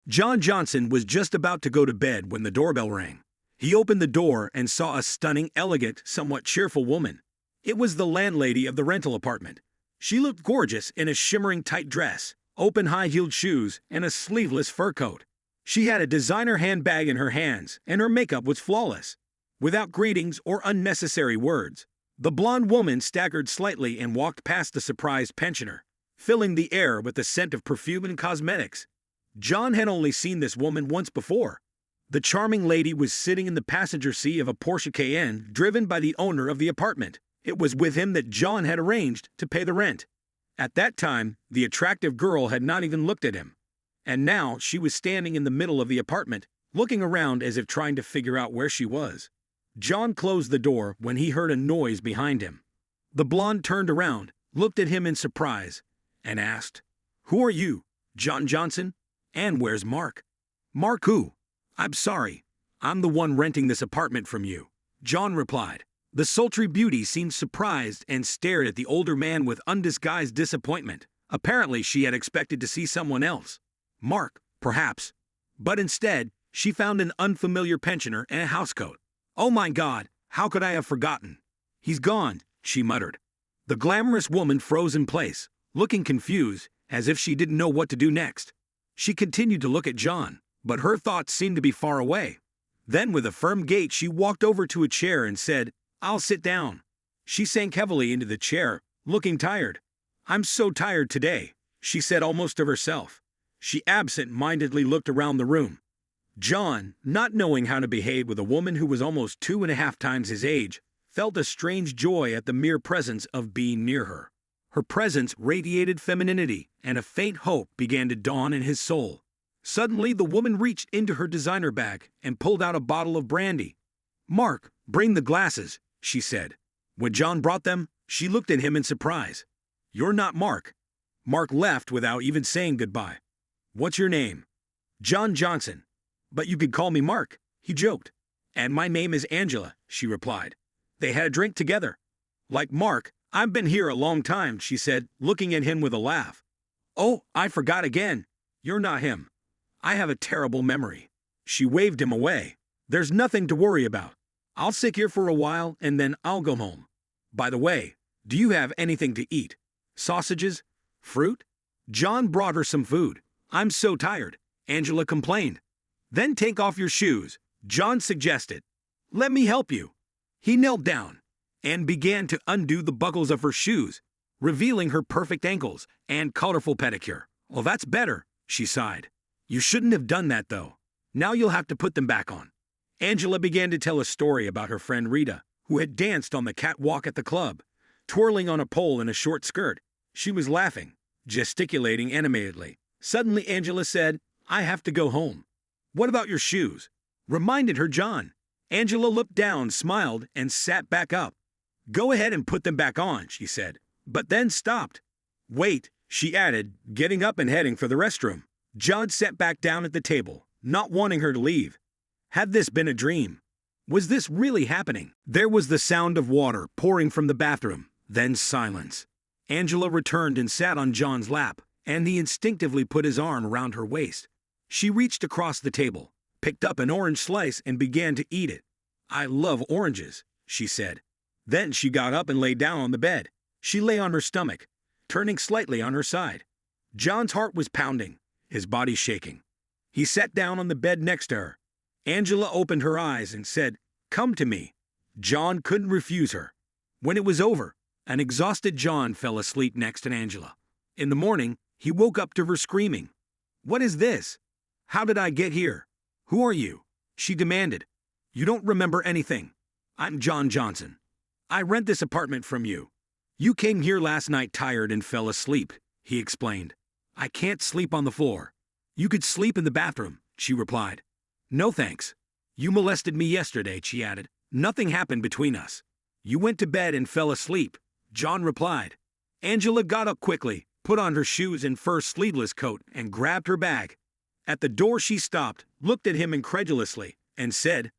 John Johnson was just about to go to bed when the doorbell rang. He opened the door and saw a stunning, elegant, somewhat cheerful woman. It was the landlady of the rental apartment. She looked gorgeous in a shimmering tight dress, open high-heeled shoes, and a sleeveless fur coat. She had a designer handbag in her hands, and her makeup was flawless. Without greetings or unnecessary words, the blonde woman staggered slightly and walked past the surprised pensioner, filling the air with the scent of perfume and cosmetics. John had only seen this woman once before. The charming lady was sitting in the passenger seat of a Porsche Cayenne driven by the owner of the apartment. It was with him that John had arranged to pay the rent. At that time, the attractive girl had not even looked at him. And now she was standing in the middle of the apartment, looking around as if trying to figure out where she was. John closed the door when he heard a noise behind him. The blonde turned around, looked at him in surprise, and asked, "Who are you, John Johnson? And where's Mark?" "Mark who? I'm sorry. I'm the one renting this apartment from you," John replied. The sultry beauty seemed surprised and stared at the older man with undisguised disappointment. Apparently, she had expected to see someone else. Mark, perhaps. But instead, she found an unfamiliar pensioner and a housecoat. "Oh my God, how could I have forgotten? He's gone," she muttered. The glamorous woman froze in place, looking confused, as if she didn't know what to do next. She continued to look at John, but her thoughts seemed to be far away. Then, with a firm gait, she walked over to a chair and said, "I'll sit down." She sank heavily into the chair, looking tired. "I'm so tired today," she said almost to herself. She absent-mindedly looked around the room. John, not knowing how to behave with a woman who was almost 2.5 times his age, felt a strange joy at the mere presence of being near her. Her presence radiated femininity, and a faint hope began to dawn in his soul. Suddenly, the woman reached into her designer bag and pulled out a bottle of brandy. "Mark, bring the glasses," she said. When John brought them, she looked at him in surprise. "You're not Mark." Mark left without even saying goodbye. "What's your name?" "John Johnson." "But you could call me Mark," he joked. "And my name is Angela," she replied. They had a drink together. "Like Mark, I've been here a long time," she said, looking at him with a laugh. "Oh, I forgot again. You're not him. I have a terrible memory." She waved him away. "There's nothing to worry about. I'll sit here for a while and then I'll go home. By the way, do you have anything to eat? Sausages? Fruit?" John brought her some food. "I'm so tired," Angela complained. "Then take off your shoes," John suggested. "Let me help you." He knelt down and began to undo the buckles of her shoes, revealing her perfect ankles and colorful pedicure. "Well, that's better," she sighed. "You shouldn't have done that, though. Now you'll have to put them back on." Angela began to tell a story about her friend Rita, who had danced on the catwalk at the club, twirling on a pole in a short skirt. She was laughing, gesticulating animatedly. Suddenly Angela said, "I have to go home." "What about your shoes?" reminded her John. Angela looked down, smiled, and sat back up. "Go ahead and put them back on," she said, but then stopped. "Wait," she added, getting up and heading for the restroom. John sat back down at the table, not wanting her to leave. Had this been a dream? Was this really happening? There was the sound of water pouring from the bathroom, then silence. Angela returned and sat on John's lap, and he instinctively put his arm around her waist. She reached across the table, picked up an orange slice, and began to eat it. "I love oranges," she said. Then she got up and lay down on the bed. She lay on her stomach, turning slightly on her side. John's heart was pounding, his body shaking. He sat down on the bed next to her. Angela opened her eyes and said, "Come to me." John couldn't refuse her. When it was over, an exhausted John fell asleep next to Angela. In the morning, he woke up to her screaming. "What is this? How did I get here? Who are you?" she demanded. "You don't remember anything. I'm John Johnson. I rent this apartment from you. You came here last night tired and fell asleep," he explained. "I can't sleep on the floor." "You could sleep in the bathroom," she replied. "No thanks. You molested me yesterday," she added. "Nothing happened between us." "You went to bed and fell asleep," John replied. Angela got up quickly, put on her shoes and fur sleeveless coat, and grabbed her bag. At the door she stopped, looked at him incredulously, and said,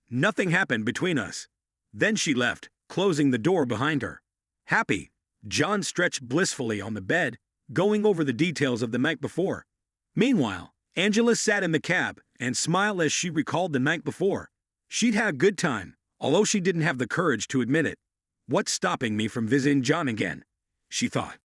"Nothing happened between us." Then she left, closing the door behind her. Happy, John stretched blissfully on the bed, going over the details of the night before. Meanwhile, Angela sat in the cab and smiled as she recalled the night before. She'd had a good time, although she didn't have the courage to admit it. What's stopping me from visiting John again? She thought.